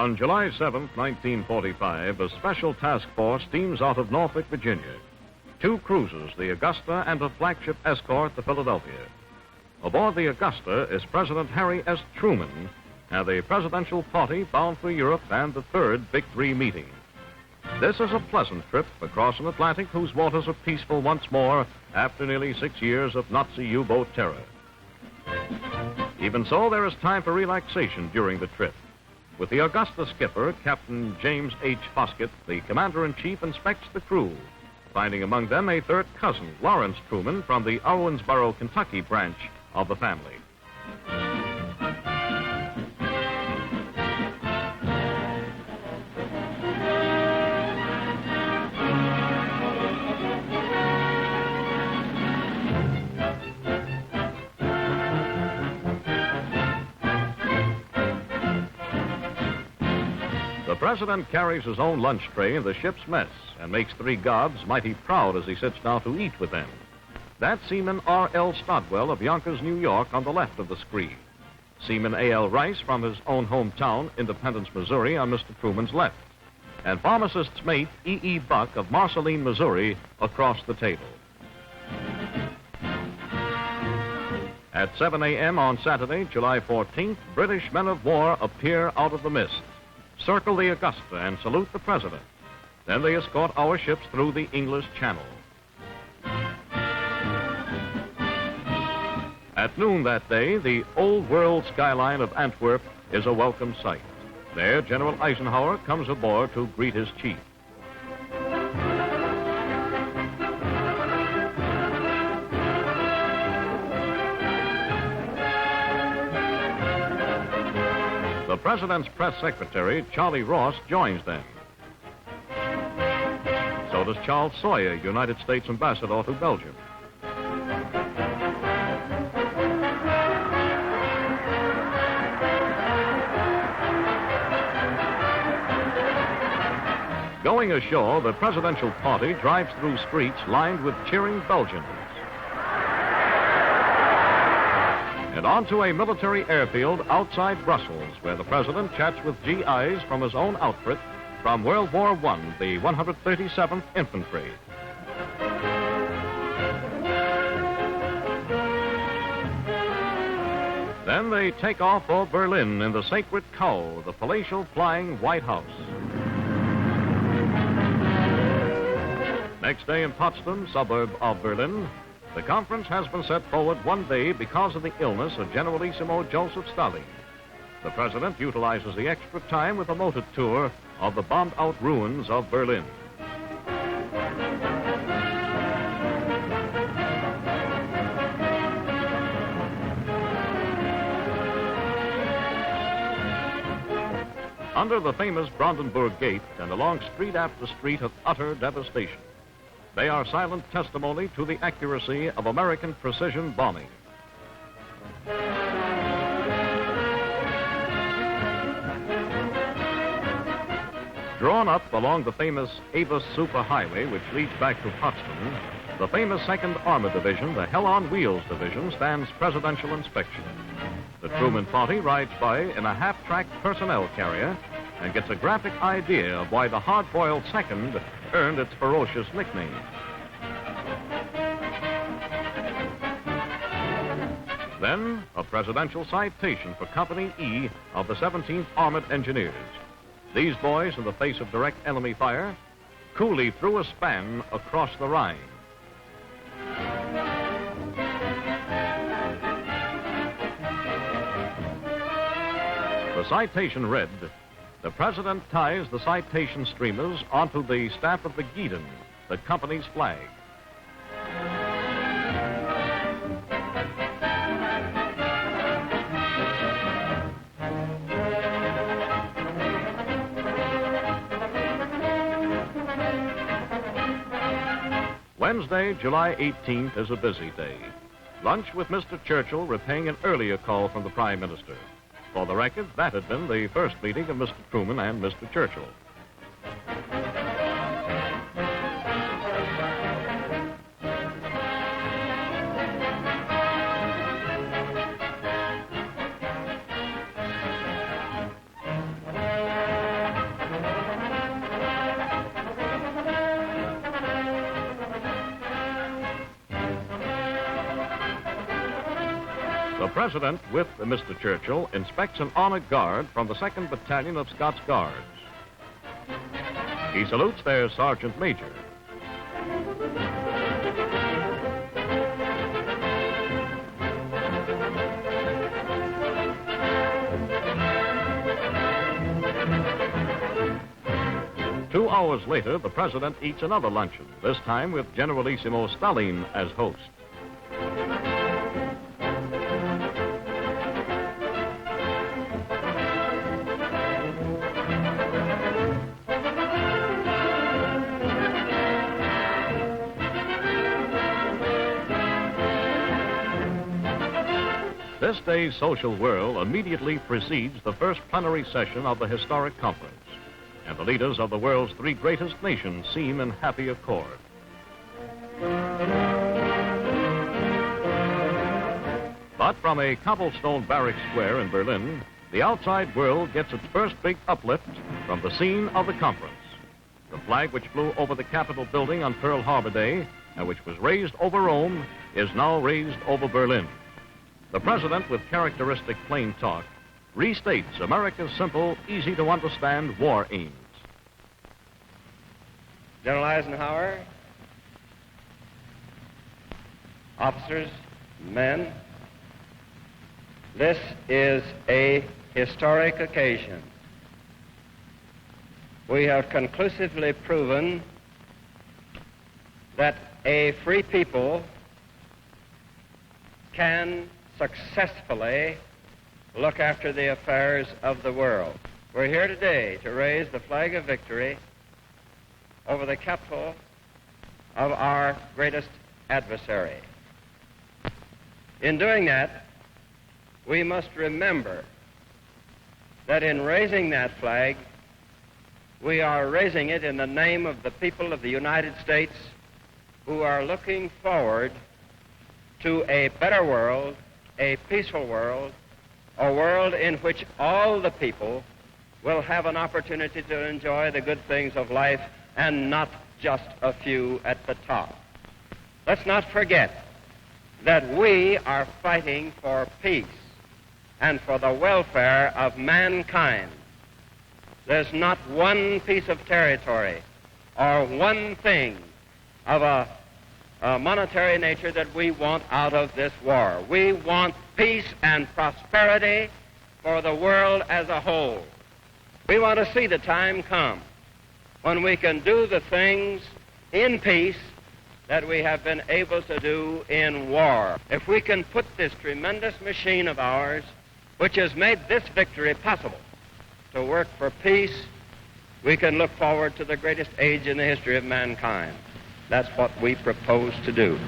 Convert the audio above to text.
On July 7, 1945, a special task force steams out of Norfolk, Virginia. 2 cruisers, the Augusta and a flagship escort, the Philadelphia. Aboard the Augusta is President Harry S. Truman and the presidential party bound for Europe and the third Big Three meeting. This is a pleasant trip across an Atlantic whose waters are peaceful once more after nearly 6 years of Nazi U-boat terror. Even so, there is time for relaxation during the trip. With the Augusta skipper, Captain James H. Foskett, the commander-in-chief inspects the crew, finding among them a third cousin, Lawrence Truman, from the Owensboro, Kentucky branch of the family. The President carries his own lunch tray in the ship's mess and makes 3 guards mighty proud as he sits down to eat with them. That's Seaman R.L. Stodwell of Yonkers, New York, on the left of the screen. Seaman A.L. Rice from his own hometown, Independence, Missouri, on Mr. Truman's left. And pharmacist's mate, E.E. Buck of Marceline, Missouri, across the table. At 7 a.m. on Saturday, July 14th, British men of war appear out of the mist, circle the Augusta, and salute the President. Then they escort our ships through the English Channel. At noon that day, the old world skyline of Antwerp is a welcome sight. There, General Eisenhower comes aboard to greet his chief. The President's press secretary, Charlie Ross, joins them. So does Charles Sawyer, United States ambassador to Belgium. Going ashore, the presidential party drives through streets lined with cheering Belgians. And onto a military airfield outside Brussels, where the President chats with GIs from his own outfit from World War I, the 137th Infantry. Then they take off for Berlin in the Sacred Cow, the palatial flying White House. Next day in Potsdam, suburb of Berlin, the conference has been set forward 1 day because of the illness of Generalissimo Joseph Stalin. The President utilizes the extra time with a motor tour of the bombed-out ruins of Berlin. Under the famous Brandenburg Gate and along street after street of utter devastation, they are silent testimony to the accuracy of American precision bombing. Drawn up along the famous Avis Superhighway, which leads back to Potsdam, the famous 2nd Armored Division, the Hell on Wheels Division, stands presidential inspection. The Truman party rides by in a half-track personnel carrier and gets a graphic idea of why the hard-boiled 2nd earned its ferocious nickname. Then, a presidential citation for Company E of the 17th Armored Engineers. These boys, in the face of direct enemy fire, coolly threw a span across the Rhine. The citation read, "The President ties the citation streamers onto the staff of the Guidon, the company's flag." Wednesday, July 18th is a busy day. Lunch with Mr. Churchill repaying an earlier call from the Prime Minister. For the record, that had been the first meeting of Mr. Truman and Mr. Churchill. President, with Mr. Churchill, inspects an honor guard from the 2nd Battalion of Scots Guards. He salutes their Sergeant Major. Two hours later, the President eats another luncheon, this time with Generalissimo Stalin as host. This day's social whirl immediately precedes the first plenary session of the historic conference, and the leaders of the world's three greatest nations seem in happy accord. But from a cobblestone barrack square in Berlin, the outside world gets its first big uplift from the scene of the conference. The flag which flew over the Capitol building on Pearl Harbor Day, and which was raised over Rome, is now raised over Berlin. The President, with characteristic plain talk, restates America's simple, easy-to-understand war aims. General Eisenhower, officers, men, this is a historic occasion. We have conclusively proven that a free people can successfully look after the affairs of the world. We're here today to raise the flag of victory over the capital of our greatest adversary. In doing that, we must remember that in raising that flag, we are raising it in the name of the people of the United States who are looking forward to a better world, a peaceful world, a world in which all the people will have an opportunity to enjoy the good things of life and not just a few at the top. Let's not forget that we are fighting for peace and for the welfare of mankind. There's not one piece of territory or one thing of a monetary nature that we want out of this war. We want peace and prosperity for the world as a whole. We want to see the time come when we can do the things in peace that we have been able to do in war. If we can put this tremendous machine of ours, which has made this victory possible, to work for peace, we can look forward to the greatest age in the history of mankind. That's what we propose to do.